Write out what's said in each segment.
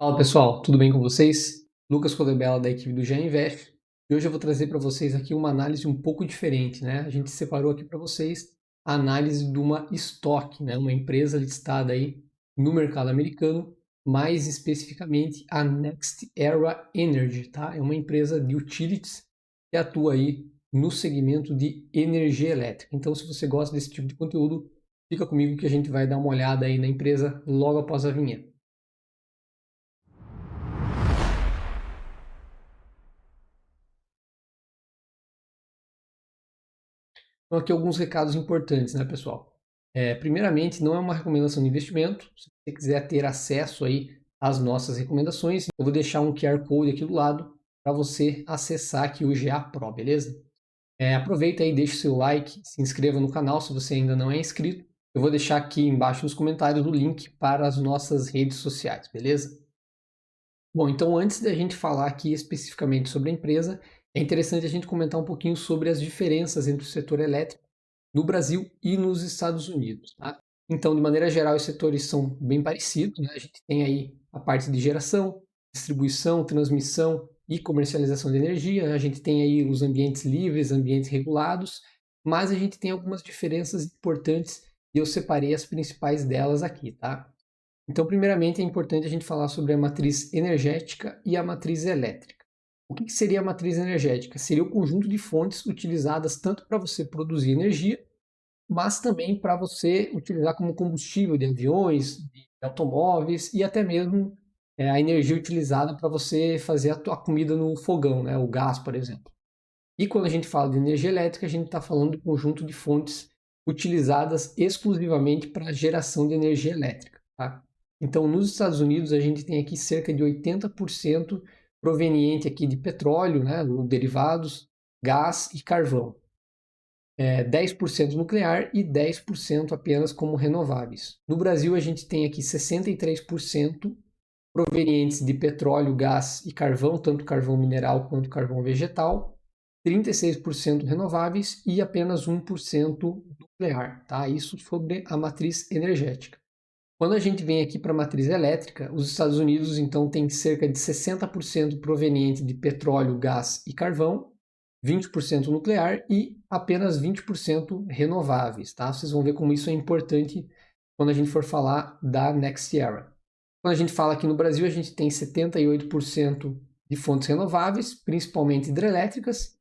Fala pessoal, tudo bem com vocês? Lucas Codebella da equipe do GeoInvest e hoje eu vou trazer para vocês aqui uma análise um pouco diferente, né? A gente separou aqui para vocês a análise de uma stock, né? Uma empresa listada aí no mercado americano, mais especificamente a NextEra Energy, tá? É uma empresa de utilities que atua aí no segmento de energia elétrica. Então, se você gosta desse tipo de conteúdo, fica comigo que a gente vai dar uma olhada aí na empresa logo após a vinheta. Então, aqui alguns recados importantes, né, pessoal? Primeiramente, não é uma recomendação de investimento. Se você quiser ter acesso aí às nossas recomendações, eu vou deixar um QR Code aqui do lado para você acessar aqui o GA Pro, beleza? Aproveita aí, deixa o seu like, se inscreva no canal se você ainda não é inscrito. Eu vou deixar aqui embaixo nos comentários o link para as nossas redes sociais, beleza? Bom, então antes da gente falar aqui especificamente sobre a empresa, é interessante a gente comentar um pouquinho sobre as diferenças entre o setor elétrico no Brasil e nos Estados Unidos, tá? Então, de maneira geral, os setores são bem parecidos, né? A gente tem aí a parte de geração, distribuição, transmissão e comercialização de energia. A gente tem aí os ambientes livres, ambientes regulados, mas a gente tem algumas diferenças importantes e eu separei as principais delas aqui, tá? Então, primeiramente, é importante a gente falar sobre a matriz energética e a matriz elétrica. O que seria a matriz energética? Seria o conjunto de fontes utilizadas tanto para você produzir energia, mas também para você utilizar como combustível de aviões, de automóveis e até mesmo a energia utilizada para você fazer a tua comida no fogão, né? O gás, por exemplo. E quando a gente fala de energia elétrica, a gente está falando do conjunto de fontes utilizadas exclusivamente para geração de energia elétrica, tá? Então, nos Estados Unidos, a gente tem aqui cerca de 80% proveniente aqui de petróleo, né, derivados, gás e carvão. 10% nuclear e 10% apenas como renováveis. No Brasil, a gente tem aqui 63% provenientes de petróleo, gás e carvão, tanto carvão mineral quanto carvão vegetal, 36% renováveis e apenas 1% nuclear, tá? Isso sobre a matriz energética. Quando a gente vem aqui para a matriz elétrica, os Estados Unidos então tem cerca de 60% proveniente de petróleo, gás e carvão, 20% nuclear e apenas 20% renováveis, tá? Vocês vão ver como isso é importante quando a gente for falar da NextEra. Quando a gente fala aqui no Brasil, a gente tem 78% de fontes renováveis, principalmente hidrelétricas.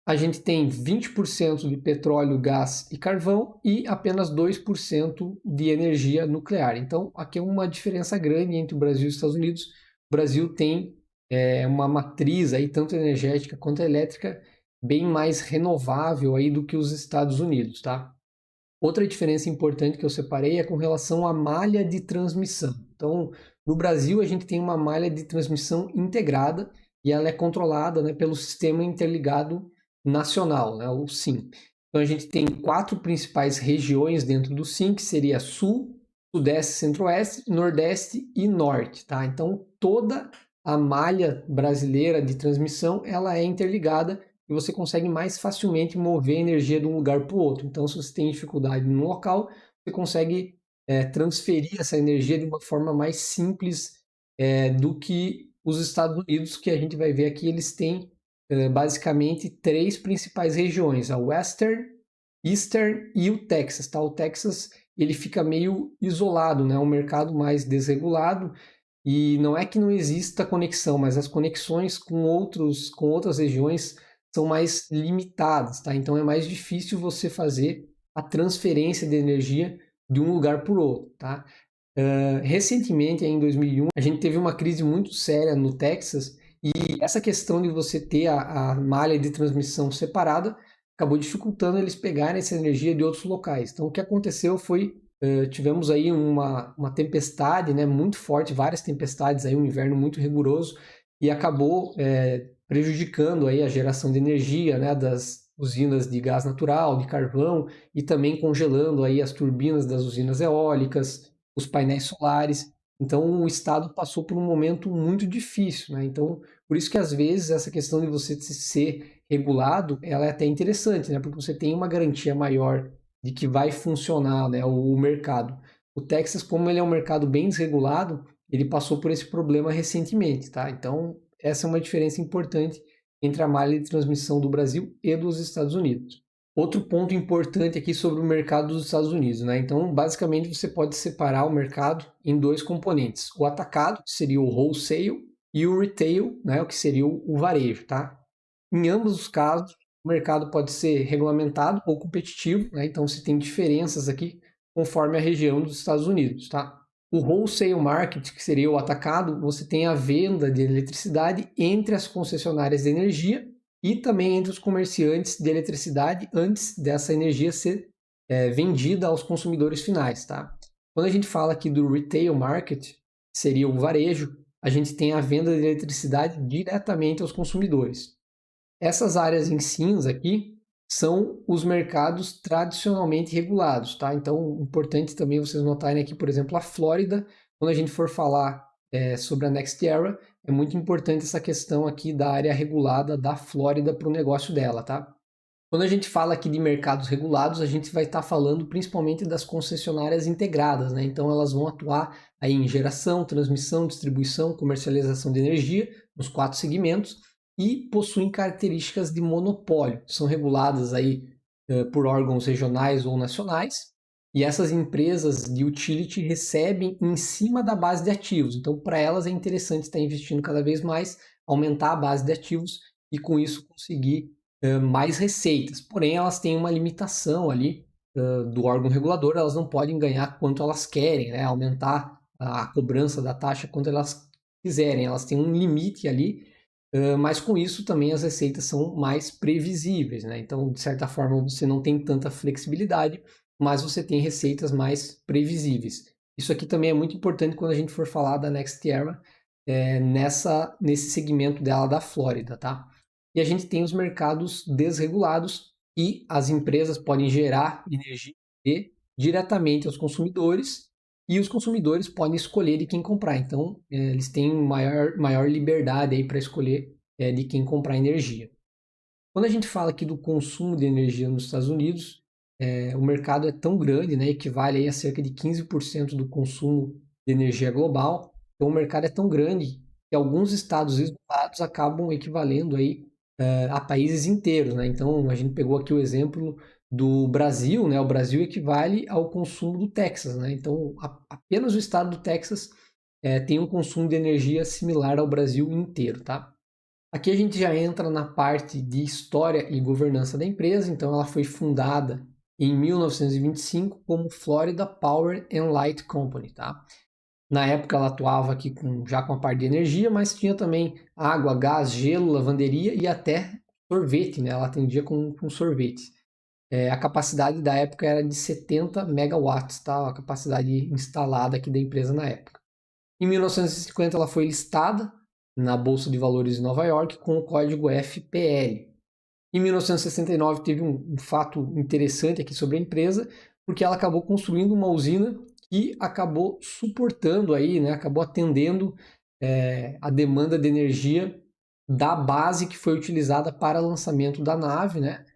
A gente tem 20% de petróleo, gás e carvão e apenas 2% de energia nuclear. Então, aqui é uma diferença grande entre o Brasil e os Estados Unidos. O Brasil tem uma matriz aí, tanto energética quanto elétrica, bem mais renovável aí do que os Estados Unidos, tá? Outra diferença importante que eu separei é com relação à malha de transmissão. Então, no Brasil, a gente tem uma malha de transmissão integrada e ela é controlada, né, pelo Sistema Interligado Nacional, né, o SIM. Então, a gente tem 4 principais regiões dentro do SIM, que seria Sul, Sudeste, Centro-Oeste, Nordeste e Norte. Tá? Então, toda a malha brasileira de transmissão ela é interligada e você consegue mais facilmente mover energia de um lugar para o outro. Então, se você tem dificuldade no local, você consegue transferir essa energia de uma forma mais simples do que os Estados Unidos, que a gente vai ver aqui, eles têm basicamente 3 principais regiões, a Western, Eastern e o Texas. Tá? O Texas ele fica meio isolado, né? É um mercado mais desregulado, e não é que não exista conexão, mas as conexões com outras regiões são mais limitadas, tá? Então é mais difícil você fazer a transferência de energia de um lugar para o outro, tá? Recentemente, em 2001, a gente teve uma crise muito séria no Texas e essa questão de você ter a malha de transmissão separada acabou dificultando eles pegarem essa energia de outros locais. Então o que aconteceu foi tivemos aí uma tempestade, né, muito forte, várias tempestades, aí, um inverno muito rigoroso, e acabou prejudicando aí a geração de energia, né, das usinas de gás natural, de carvão, e também congelando aí as turbinas das usinas eólicas, os painéis solares. Então o estado passou por um momento muito difícil, né? Então por isso que às vezes essa questão de você ser regulado, ela é até interessante, né? Porque você tem uma garantia maior de que vai funcionar, né, o mercado. O Texas, como ele é um mercado bem desregulado, ele passou por esse problema recentemente, tá? Então, essa é uma diferença importante entre a malha de transmissão do Brasil e dos Estados Unidos. Outro ponto importante aqui sobre o mercado dos Estados Unidos, né? Então, basicamente, você pode separar o mercado em dois componentes. O atacado, que seria o wholesale, e o retail, né? O que seria o varejo, tá? Em ambos os casos, o mercado pode ser regulamentado ou competitivo, né? Então, você tem diferenças aqui conforme a região dos Estados Unidos, tá? O wholesale market, que seria o atacado, você tem a venda de eletricidade entre as concessionárias de energia e também entre os comerciantes de eletricidade antes dessa energia ser vendida aos consumidores finais, tá? Quando a gente fala aqui do retail market, que seria o varejo, a gente tem a venda de eletricidade diretamente aos consumidores. Essas áreas em cinza aqui são os mercados tradicionalmente regulados, tá? Então, importante também vocês notarem aqui, por exemplo, a Flórida, quando a gente for falar sobre a NextEra, é muito importante essa questão aqui da área regulada da Flórida para o negócio dela, tá? Quando a gente fala aqui de mercados regulados, a gente vai estar falando principalmente das concessionárias integradas, né? Então elas vão atuar aí em geração, transmissão, distribuição, comercialização de energia, nos 4 segmentos, e possuem características de monopólio. São reguladas aí por órgãos regionais ou nacionais, e essas empresas de utility recebem em cima da base de ativos. Então, para elas é interessante estar investindo cada vez mais, aumentar a base de ativos e com isso conseguir mais receitas. Porém, elas têm uma limitação ali do órgão regulador, elas não podem ganhar quanto elas querem, né? Aumentar a cobrança da taxa quanto elas quiserem. Elas têm um limite ali, mas com isso também as receitas são mais previsíveis, né? Então, de certa forma, você não tem tanta flexibilidade, mas você tem receitas mais previsíveis. Isso aqui também é muito importante quando a gente for falar da NextEra nesse segmento dela da Flórida, tá? E a gente tem os mercados desregulados e as empresas podem gerar energia diretamente aos consumidores e os consumidores podem escolher de quem comprar. Então, eles têm maior liberdade aí para escolher de quem comprar energia. Quando a gente fala aqui do consumo de energia nos Estados Unidos, o mercado é tão grande, né, equivale aí a cerca de 15% do consumo de energia global. Então, o mercado é tão grande que alguns estados isolados acabam equivalendo aí a países inteiros, né? Então, a gente pegou aqui o exemplo do Brasil, né? O Brasil equivale ao consumo do Texas, né? Então, apenas o estado do Texas tem um consumo de energia similar ao Brasil inteiro, tá? Aqui a gente já entra na parte de história e governança da empresa. Então, ela foi fundada em 1925 como Florida Power and Light Company, tá? Na época ela atuava aqui já com a parte de energia, mas tinha também água, gás, gelo, lavanderia e até sorvete, né? Ela atendia com sorvetes. A capacidade da época era de 70 megawatts, tá? A capacidade instalada aqui da empresa na época. Em 1950 ela foi listada na Bolsa de Valores de Nova York com o código FPL. Em 1969 teve um fato interessante aqui sobre a empresa, porque ela acabou construindo uma usina que acabou suportando aí, né, acabou atendendo a demanda de energia da base que foi utilizada para o lançamento da nave, né,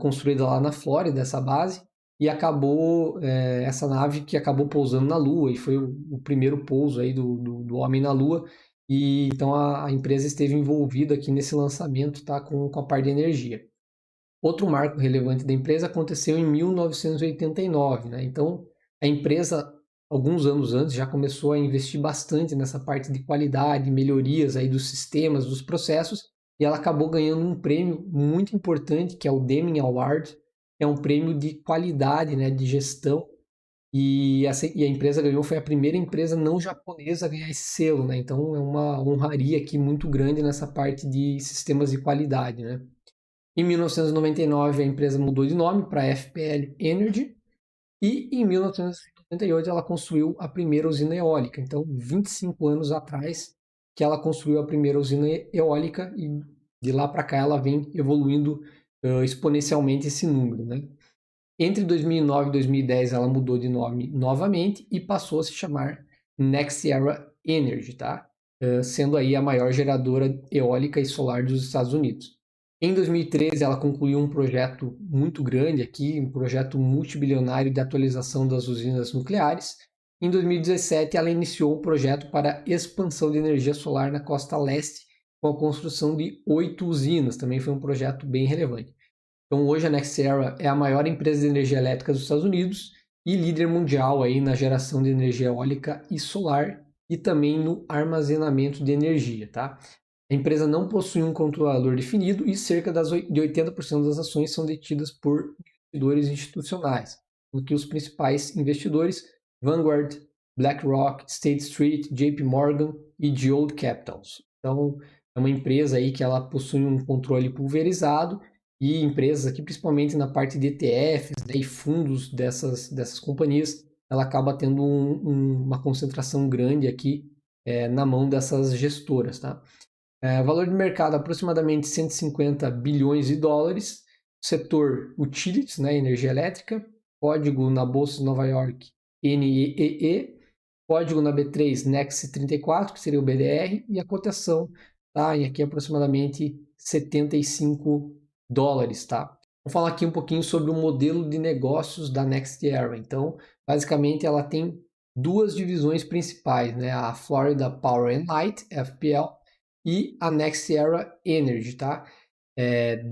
construída lá na Flórida, essa base, e acabou essa nave que acabou pousando na Lua, e foi o primeiro pouso aí do homem na Lua, e então a empresa esteve envolvida aqui nesse lançamento, tá, com a parte de energia. Outro marco relevante da empresa aconteceu em 1989, né? Então, a empresa, alguns anos antes, já começou a investir bastante nessa parte de qualidade, melhorias aí dos sistemas, dos processos, e ela acabou ganhando um prêmio muito importante, que é o Deming Award, que é um prêmio de qualidade, né, de gestão, e a empresa ganhou, foi a primeira empresa não japonesa a ganhar esse selo, né? Então, é uma honraria aqui muito grande nessa parte de sistemas de qualidade, né? Em 1999, a empresa mudou de nome para FPL Energy e em 1998 ela construiu a primeira usina eólica. Então, 25 anos atrás que ela construiu a primeira usina eólica e de lá para cá ela vem evoluindo exponencialmente esse número, né? Entre 2009 e 2010 ela mudou de nome novamente e passou a se chamar NextEra Energy, tá? Sendo aí a maior geradora eólica e solar dos Estados Unidos. Em 2013, ela concluiu um projeto muito grande aqui, um projeto multibilionário de atualização das usinas nucleares. Em 2017, ela iniciou um projeto para expansão de energia solar na costa leste, com a construção de 8 usinas. Também foi um projeto bem relevante. Então, hoje a NextEra é a maior empresa de energia elétrica dos Estados Unidos e líder mundial aí na geração de energia eólica e solar e também no armazenamento de energia, tá? A empresa não possui um controlador definido e cerca de 80% das ações são detidas por investidores institucionais, o que os principais investidores, Vanguard, BlackRock, State Street, JP Morgan e Geode Capitals. Então, é uma empresa aí que ela possui um controle pulverizado e empresas aqui, principalmente na parte de ETFs, né, e fundos dessas companhias, ela acaba tendo uma concentração grande aqui na mão dessas gestoras, tá? Valor de mercado aproximadamente 150 bilhões de dólares, setor utilities, né, energia elétrica, código na Bolsa de Nova York NEEE, código na B3 NEX34, que seria o BDR, e a cotação tá aqui aproximadamente 75 dólares, tá? Vamos falar aqui um pouquinho sobre o modelo de negócios da NextEra. Então, basicamente, ela tem duas divisões principais, né? A Florida Power and Light, FPL, e a NextEra Energy, tá?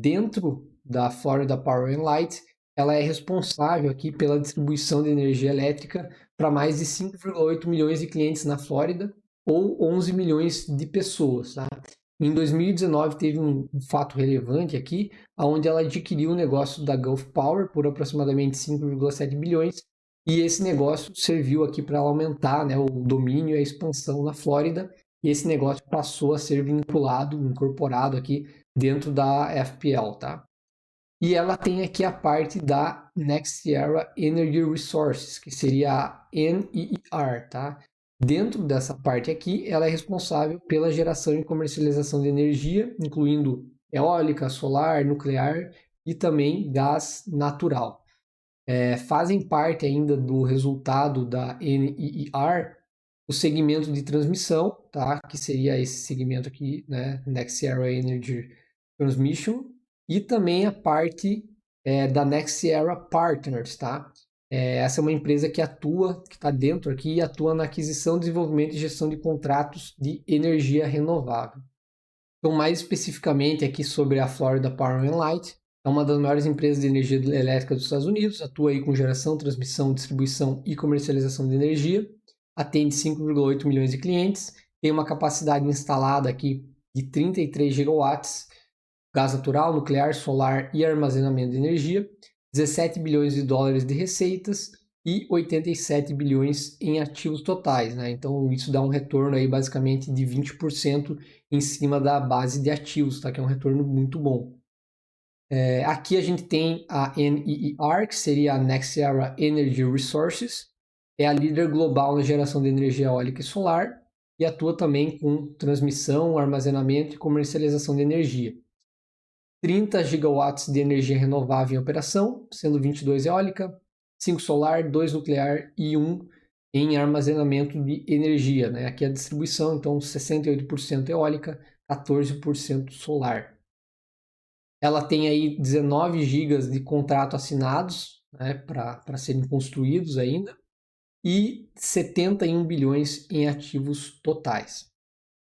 Dentro da Florida Power and Light, ela é responsável aqui pela distribuição de energia elétrica para mais de 5,8 milhões de clientes na Flórida ou 11 milhões de pessoas, tá? Em 2019 teve um fato relevante aqui, onde ela adquiriu o negócio da Gulf Power por aproximadamente 5,7 bilhões e esse negócio serviu aqui para aumentar, né, o domínio e a expansão na Flórida e esse negócio passou a ser vinculado, incorporado aqui dentro da FPL, tá? E ela tem aqui a parte da NextEra Energy Resources, que seria a NER, tá? Dentro dessa parte aqui, ela é responsável pela geração e comercialização de energia, incluindo eólica, solar, nuclear e também gás natural. Fazem parte ainda do resultado da NER o segmento de transmissão, tá? Que seria esse segmento aqui, né? NextEra Energy Transmission, e também a parte da NextEra Partners, tá? Essa é uma empresa que atua, que está dentro aqui e atua na aquisição, desenvolvimento e gestão de contratos de energia renovável. Então, mais especificamente aqui sobre a Florida Power and Light, é uma das maiores empresas de energia elétrica dos Estados Unidos, atua aí com geração, transmissão, distribuição e comercialização de energia, atende 5,8 milhões de clientes, tem uma capacidade instalada aqui de 33 gigawatts, gás natural, nuclear, solar e armazenamento de energia, 17 bilhões de dólares de receitas e 87 bilhões em ativos totais, né? Então isso dá um retorno aí basicamente de 20% em cima da base de ativos, tá? Que é um retorno muito bom. Aqui a gente tem a NER, que seria a NextEra Energy Resources, é a líder global na geração de energia eólica e solar e atua também com transmissão, armazenamento e comercialização de energia. 30 gigawatts de energia renovável em operação, sendo 22 eólica, 5 solar, 2 nuclear e 1 em armazenamento de energia, né? Aqui a distribuição, então 68% eólica, 14% solar. Ela tem aí 19 gigas de contrato assinados, né, para serem construídos ainda, e 71 bilhões em ativos totais.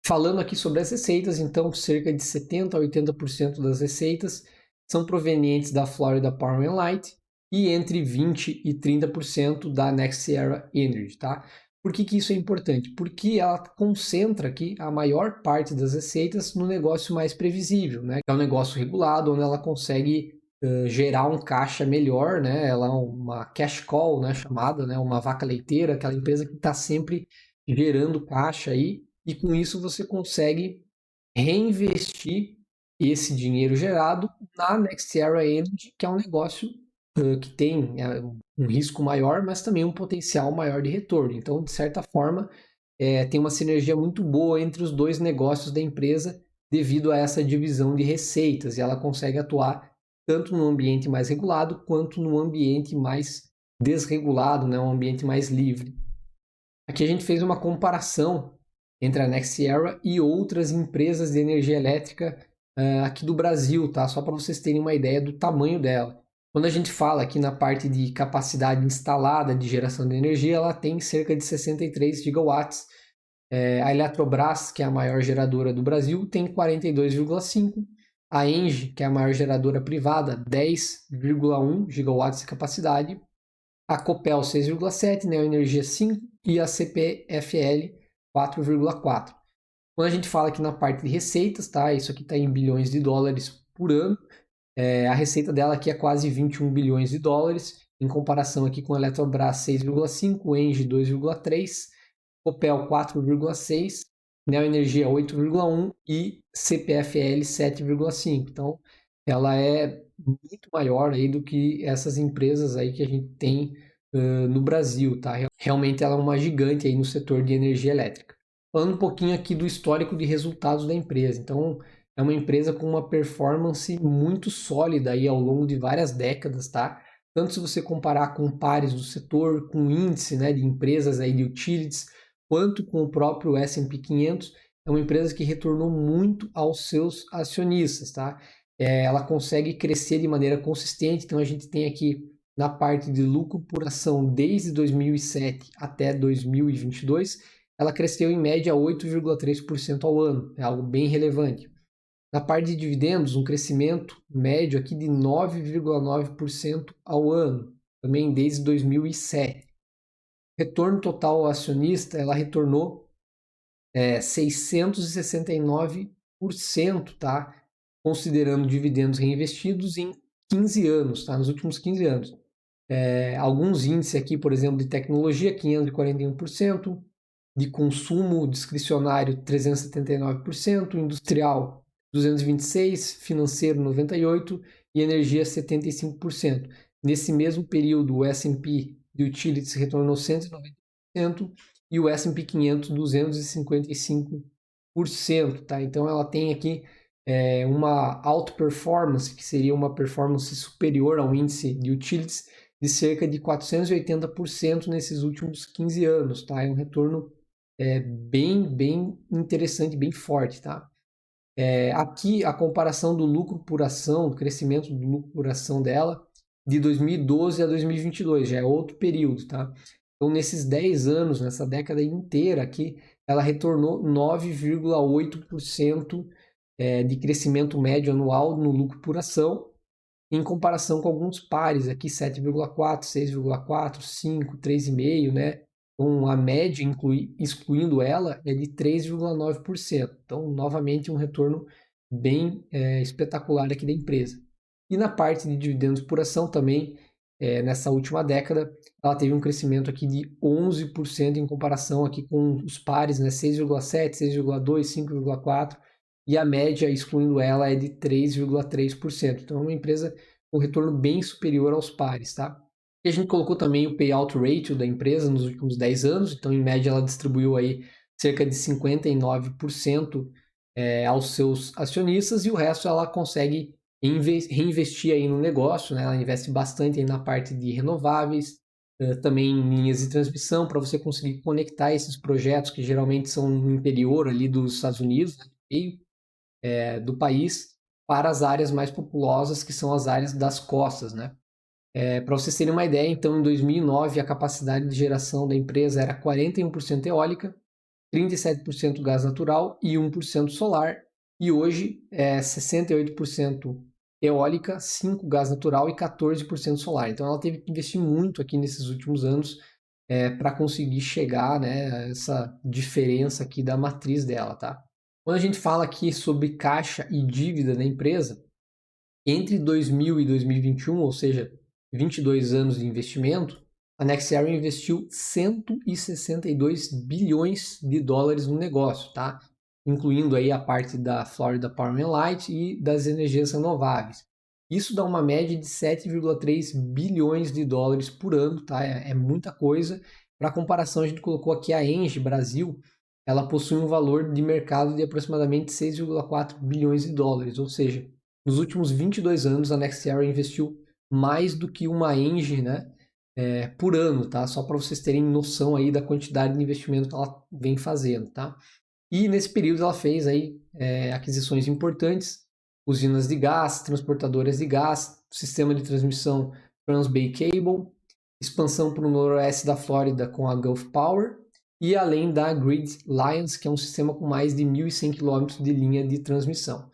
Falando aqui sobre as receitas, então cerca de 70 a 80% das receitas são provenientes da Florida Power and Light e entre 20 e 30% da NextEra Energy, tá? Por que isso é importante? Porque ela concentra aqui a maior parte das receitas no negócio mais previsível, né? Que é um negócio regulado, onde ela consegue gerar um caixa melhor, né? Ela é uma cash call, né? Chamada, né? Uma vaca leiteira, aquela empresa que está sempre gerando caixa aí, e com isso você consegue reinvestir esse dinheiro gerado na NextEra Energy, que é um negócio que tem um risco maior, mas também um potencial maior de retorno. Então, de certa forma, tem uma sinergia muito boa entre os dois negócios da empresa devido a essa divisão de receitas, e ela consegue atuar tanto no ambiente mais regulado quanto no ambiente mais desregulado, né, um ambiente mais livre. Aqui a gente fez uma comparação entre a NextEra e outras empresas de energia elétrica aqui do Brasil, tá? Só para vocês terem uma ideia do tamanho dela. Quando a gente fala aqui na parte de capacidade instalada de geração de energia, ela tem cerca de 63 gigawatts. A Eletrobras, que é a maior geradora do Brasil, tem 42,5. A Engie, que é a maior geradora privada, 10,1 gigawatts de capacidade. A Copel, 6,7, Neoenergia, 5 e a CPFL, 4,4. Quando a gente fala aqui na parte de receitas, tá? Isso aqui está em bilhões de dólares por ano. A receita dela aqui é quase 21 bilhões de dólares, em comparação aqui com a Eletrobras 6,5, Engie 2,3, Copel 4,6, Neoenergia 8,1 e CPFL 7,5. Então, ela é muito maior aí do que essas empresas aí que a gente tem no Brasil, tá? Realmente ela é uma gigante aí no setor de energia elétrica. Falando um pouquinho aqui do histórico de resultados da empresa. Então, é uma empresa com uma performance muito sólida aí ao longo de várias décadas, tá? Tanto se você comparar com pares do setor, com índice, né, de empresas aí de utilities, quanto com o próprio S&P 500, é uma empresa que retornou muito aos seus acionistas, tá? Ela consegue crescer de maneira consistente, então a gente tem aqui na parte de lucro por ação desde 2007 até 2022, ela cresceu em média 8,3% ao ano, é algo bem relevante. Na parte de dividendos, um crescimento médio aqui de 9,9% ao ano, também desde 2007. Retorno total ao acionista, ela retornou 669%, tá? Considerando dividendos reinvestidos em 15 anos, tá? Nos últimos 15 anos. Alguns índices aqui, por exemplo, de tecnologia, 541%, de consumo discricionário, 379%, industrial, 226%, financeiro, 98% e energia, 75%. Nesse mesmo período, o S&P de Utilities retornou 190% e o S&P 500, 255%. Tá? Então, ela tem aqui uma outperformance, que seria uma performance superior ao índice de Utilities, de cerca de 480% nesses últimos 15 anos. Tá? É um retorno bem interessante, bem forte, tá? Aqui a comparação do lucro por ação, do crescimento do lucro por ação dela, de 2012 a 2022, já é outro período, tá? Então, nesses 10 anos, nessa década inteira aqui, ela retornou 9,8% de crescimento médio anual no lucro por ação, em comparação com alguns pares aqui, 7,4, 6,4, 5, 3,5, né? Então, a média, excluindo ela, é de 3,9%. Então, novamente, um retorno bem espetacular aqui da empresa. E na parte de dividendos por ação também, nessa última década, ela teve um crescimento aqui de 11% em comparação aqui com os pares, né? 6,7, 6,2, 5,4, e a média, excluindo ela, é de 3,3%. Então, é uma empresa com retorno bem superior aos pares, tá? E a gente colocou também o payout ratio da empresa nos últimos 10 anos, então, em média, ela distribuiu aí cerca de 59% aos seus acionistas e o resto ela consegue reinvestir aí no negócio, né? Ela investe bastante aí na parte de renováveis, também em linhas de transmissão, para você conseguir conectar esses projetos que geralmente são no interior ali dos Estados Unidos, né? Do país, para as áreas mais populosas, que são as áreas das costas, né? Para vocês terem uma ideia, então, em 2009, a capacidade de geração da empresa era 41% eólica, 37% gás natural e 1% solar, e hoje é 68% eólica, 5% gás natural e 14% solar. Então, ela teve que investir muito aqui nesses últimos anos para conseguir chegar, né, a essa diferença aqui da matriz dela, tá? Quando a gente fala aqui sobre caixa e dívida da empresa, entre 2000 e 2021, ou seja, 22 anos de investimento, a Nextera investiu 162 bilhões de dólares no negócio, tá? Incluindo aí a parte da Florida Power and Light e das energias renováveis. Isso dá uma média de 7,3 bilhões de dólares por ano, tá? É muita coisa. Para comparação, a gente colocou aqui a Engie Brasil, ela possui um valor de mercado de aproximadamente 6,4 bilhões de dólares, ou seja, nos últimos 22 anos a Nextera investiu mais do que uma Engie, né, por ano, tá? Só para vocês terem noção aí da quantidade de investimento que ela vem fazendo, tá? E nesse período ela fez aí aquisições importantes, usinas de gás, transportadoras de gás, sistema de transmissão Transbay Cable, expansão para o noroeste da Flórida com a Gulf Power, e além da Grid Alliance, que é um sistema com mais de 1.100 km de linha de transmissão.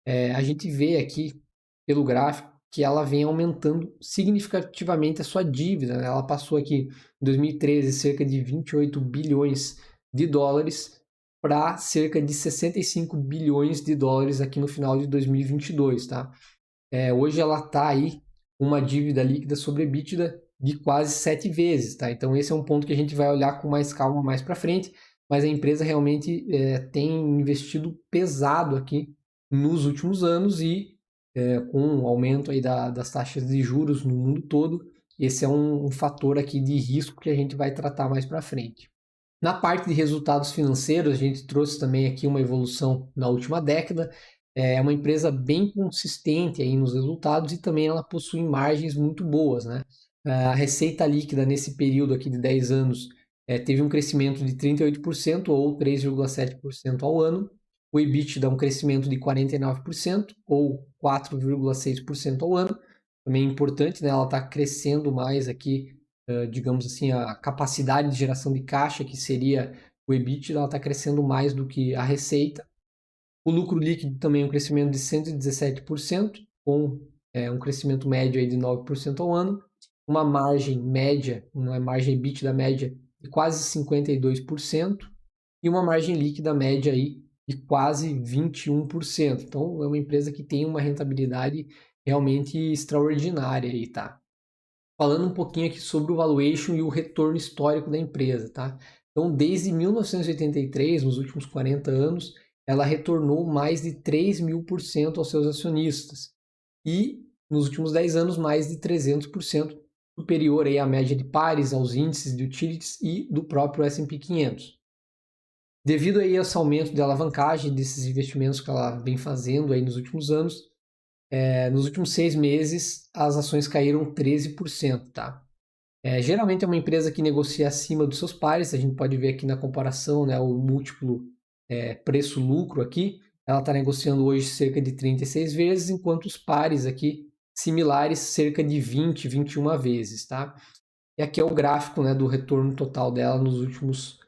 A gente vê aqui, pelo gráfico, que ela vem aumentando significativamente a sua dívida, né? Ela passou aqui, em 2013, cerca de 28 bilhões de dólares para cerca de 65 bilhões de dólares aqui no final de 2022, tá? Hoje ela está aí uma dívida líquida sobre EBITDA de quase 7 vezes, tá? Então esse é um ponto que a gente vai olhar com mais calma mais para frente, mas a empresa realmente tem investido pesado aqui nos últimos anos e com o aumento aí das taxas de juros no mundo todo, esse é um fator aqui de risco que a gente vai tratar mais para frente. Na parte de resultados financeiros, a gente trouxe também aqui uma evolução na última década. É uma empresa bem consistente aí nos resultados e também ela possui margens muito boas, né? A receita líquida nesse período aqui de 10 anos teve um crescimento de 38% ou 3,7% ao ano. O EBITDA um crescimento de 49% ou 4,6% ao ano. Também é importante, né? Ela está crescendo mais aqui, digamos assim, a capacidade de geração de caixa, que seria o EBITDA, ela está crescendo mais do que a receita. O lucro líquido também um crescimento de 117%, com um crescimento médio aí de 9% ao ano. Uma margem média, uma margem EBITDA média de quase 52% e uma margem líquida média aí de quase 21%. Então, é uma empresa que tem uma rentabilidade realmente extraordinária aí, tá? Falando um pouquinho aqui sobre o valuation e o retorno histórico da empresa, tá? Então, desde 1983, nos últimos 40 anos, ela retornou mais de 3.000% aos seus acionistas. E, nos últimos 10 anos, mais de 300%, superior aí à média de pares, aos índices de utilities e do próprio S&P 500. Devido aí a esse aumento de alavancagem desses investimentos que ela vem fazendo aí nos últimos anos, nos últimos 6 meses as ações caíram 13%, tá? Geralmente é uma empresa que negocia acima dos seus pares, a gente pode ver aqui na comparação, né, o múltiplo preço-lucro aqui, ela está negociando hoje cerca de 36 vezes, enquanto os pares aqui similares cerca de 20, 21 vezes, tá? E aqui é o gráfico, né, do retorno total dela nos últimos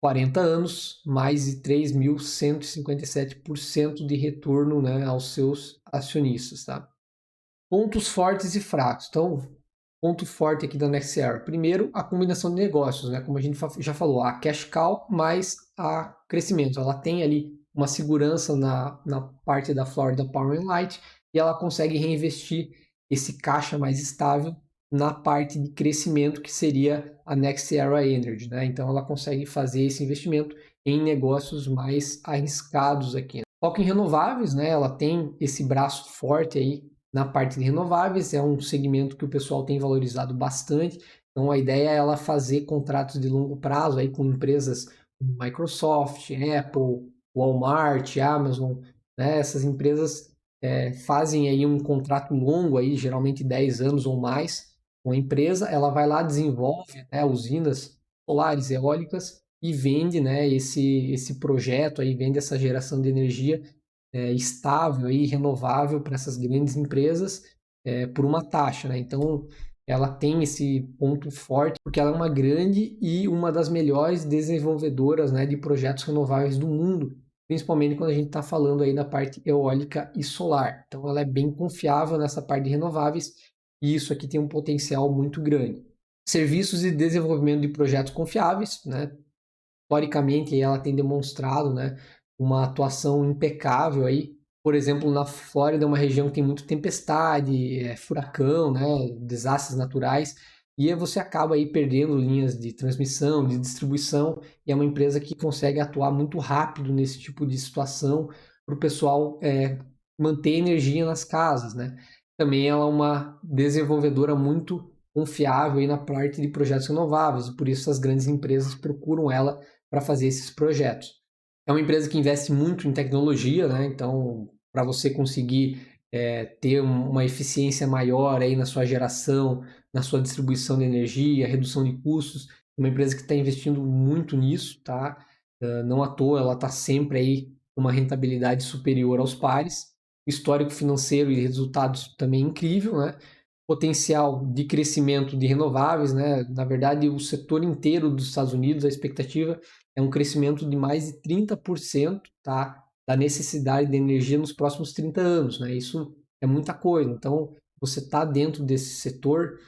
40 anos, mais de 3.157% de retorno, né, aos seus acionistas, tá? Pontos fortes e fracos. Então, ponto forte aqui da Nextera. Primeiro, a combinação de negócios, né? Como a gente já falou, a cash cow mais a crescimento. Ela tem ali uma segurança na parte da Florida Power and Light e ela consegue reinvestir esse caixa mais estável na parte de crescimento que seria a NextEra Energy, né? Então ela consegue fazer esse investimento em negócios mais arriscados aqui. Foco em renováveis, né? Ela tem esse braço forte aí na parte de renováveis, é um segmento que o pessoal tem valorizado bastante. Então a ideia é ela fazer contratos de longo prazo aí com empresas como Microsoft, Apple, Walmart, Amazon, né? Essas empresas fazem aí um contrato longo aí, geralmente 10 anos ou mais, com a empresa, ela vai lá, desenvolve, né, usinas solares, eólicas e vende, né, esse projeto aí, vende essa geração de energia estável e renovável para essas grandes empresas por uma taxa, né? Então ela tem esse ponto forte porque ela é uma grande e uma das melhores desenvolvedoras, né, de projetos renováveis do mundo, principalmente quando a gente está falando aí da parte eólica e solar. Então ela é bem confiável nessa parte de renováveis e isso aqui tem um potencial muito grande. Serviços e desenvolvimento de projetos confiáveis, né? Historicamente ela tem demonstrado, né, uma atuação impecável aí. Por exemplo, na Flórida é uma região que tem muito tempestade, furacão, né, desastres naturais, e aí você acaba aí perdendo linhas de transmissão, de distribuição, e é uma empresa que consegue atuar muito rápido nesse tipo de situação para o pessoal manter energia nas casas, né? Também ela é uma desenvolvedora muito confiável aí na parte de projetos renováveis, e por isso as grandes empresas procuram ela para fazer esses projetos. É uma empresa que investe muito em tecnologia, né? Então, para você conseguir ter uma eficiência maior aí na sua geração, na sua distribuição de energia, redução de custos, é uma empresa que está investindo muito nisso, tá? Não à toa, ela está sempre aí com uma rentabilidade superior aos pares. histórico financeiro e resultados também incrível, né? Potencial de crescimento de renováveis, né? Na verdade, o setor inteiro dos Estados Unidos, a expectativa é um crescimento de mais de 30%, tá? Da necessidade de energia nos próximos 30 anos, né? Isso é muita coisa. Então, você está dentro desse setor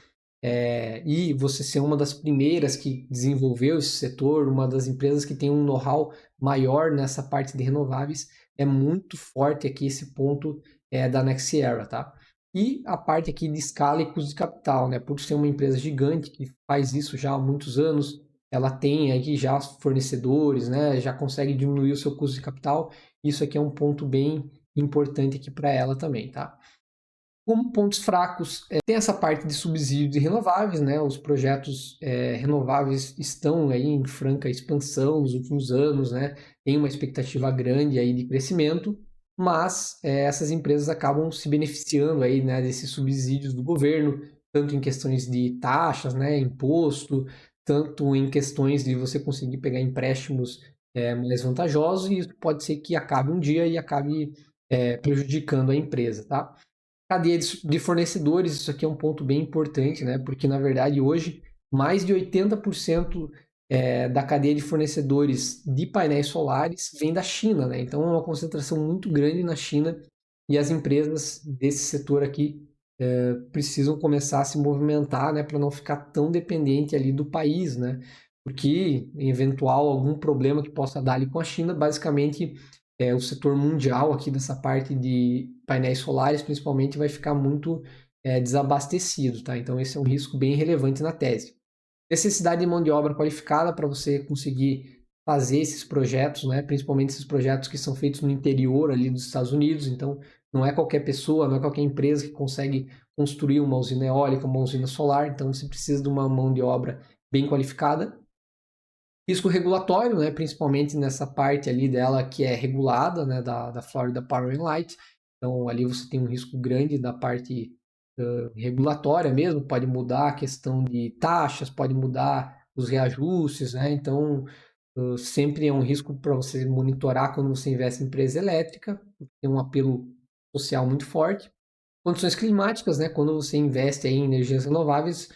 e você ser uma das primeiras que desenvolveu esse setor, uma das empresas que tem um know-how maior nessa parte de renováveis, é muito forte aqui esse ponto da Nextera, tá? E a parte aqui de escala e custo de capital, né? Por ser uma empresa gigante que faz isso já há muitos anos, ela tem aqui já fornecedores, né? Já consegue diminuir o seu custo de capital. Isso aqui é um ponto bem importante aqui para ela também, tá? Como pontos fracos, tem essa parte de subsídios de renováveis, né? Os projetos renováveis estão aí em franca expansão nos últimos anos, né? Tem uma expectativa grande aí de crescimento, mas essas empresas acabam se beneficiando aí, né, desses subsídios do governo, tanto em questões de taxas, né, imposto, tanto em questões de você conseguir pegar empréstimos mais vantajosos, e isso pode ser que acabe um dia e acabe prejudicando a empresa, tá? Cadeia de fornecedores, isso aqui é um ponto bem importante, né? Porque, na verdade, hoje, mais de 80% da cadeia de fornecedores de painéis solares vem da China, né? Então, é uma concentração muito grande na China e as empresas desse setor aqui precisam começar a se movimentar, né? Para não ficar tão dependente ali do país, né? Porque, em eventual algum problema que possa dar ali com a China, basicamente o setor mundial aqui dessa parte de painéis solares, principalmente, vai ficar muito desabastecido, tá? Então esse é um risco bem relevante na tese. Necessidade de mão de obra qualificada para você conseguir fazer esses projetos, né? Principalmente esses projetos que são feitos no interior ali dos Estados Unidos, então não é qualquer pessoa, não é qualquer empresa que consegue construir uma usina eólica, uma usina solar, então você precisa de uma mão de obra bem qualificada. Risco regulatório, né, principalmente nessa parte ali dela que é regulada, né, da Florida Power and Light. Então, ali você tem um risco grande da parte regulatória mesmo, pode mudar a questão de taxas, pode mudar os reajustes, né? Então, sempre é um risco para você monitorar quando você investe em empresa elétrica, tem um apelo social muito forte. Condições climáticas, né? Quando você investe aí em energias renováveis,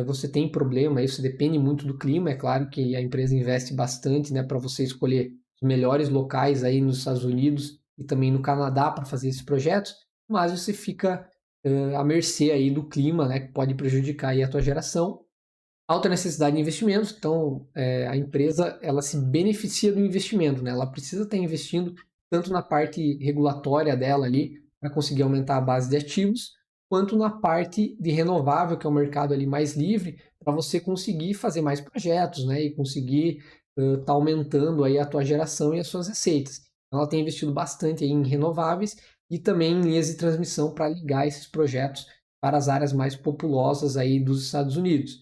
você tem problema, isso depende muito do clima. É claro que a empresa investe bastante, né, para você escolher os melhores locais aí nos Estados Unidos e também no Canadá para fazer esses projetos, mas você fica à mercê aí do clima, né, que pode prejudicar aí a tua geração. Alta necessidade de investimentos, então a empresa ela se beneficia do investimento, né? Ela precisa estar investindo tanto na parte regulatória dela ali para conseguir aumentar a base de ativos, quanto na parte de renovável, que é o mercado ali mais livre, para você conseguir fazer mais projetos, né? E conseguir estar aumentando aí a tua geração e as suas receitas. Então, ela tem investido bastante aí em renováveis e também em linhas de transmissão para ligar esses projetos para as áreas mais populosas aí dos Estados Unidos.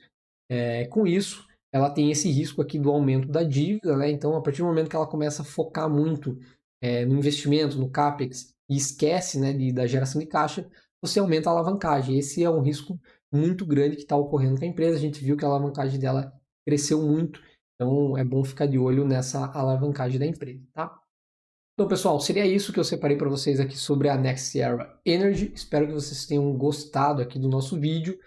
Com isso, ela tem esse risco aqui do aumento da dívida, né? Então, a partir do momento que ela começa a focar muito no investimento, no CAPEX, e esquece, né, da geração de caixa, você aumenta a alavancagem. Esse é um risco muito grande que está ocorrendo com a empresa. A gente viu que a alavancagem dela cresceu muito, então é bom ficar de olho nessa alavancagem da empresa, tá? Então, pessoal, seria isso que eu separei para vocês aqui sobre a Nextera Energy. Espero que vocês tenham gostado aqui do nosso vídeo.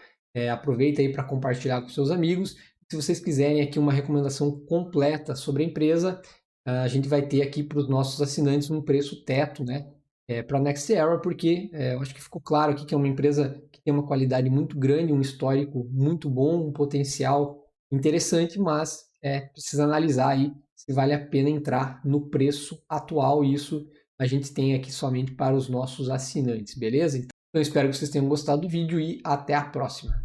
Aproveita aí para compartilhar com seus amigos. Se vocês quiserem aqui uma recomendação completa sobre a empresa, a gente vai ter aqui para os nossos assinantes um preço teto, né, para a Nextera, porque eu acho que ficou claro aqui que é uma empresa que tem uma qualidade muito grande, um histórico muito bom, um potencial interessante, mas precisa analisar aí se vale a pena entrar no preço atual. Isso a gente tem aqui somente para os nossos assinantes, beleza? Então, eu espero que vocês tenham gostado do vídeo e até a próxima.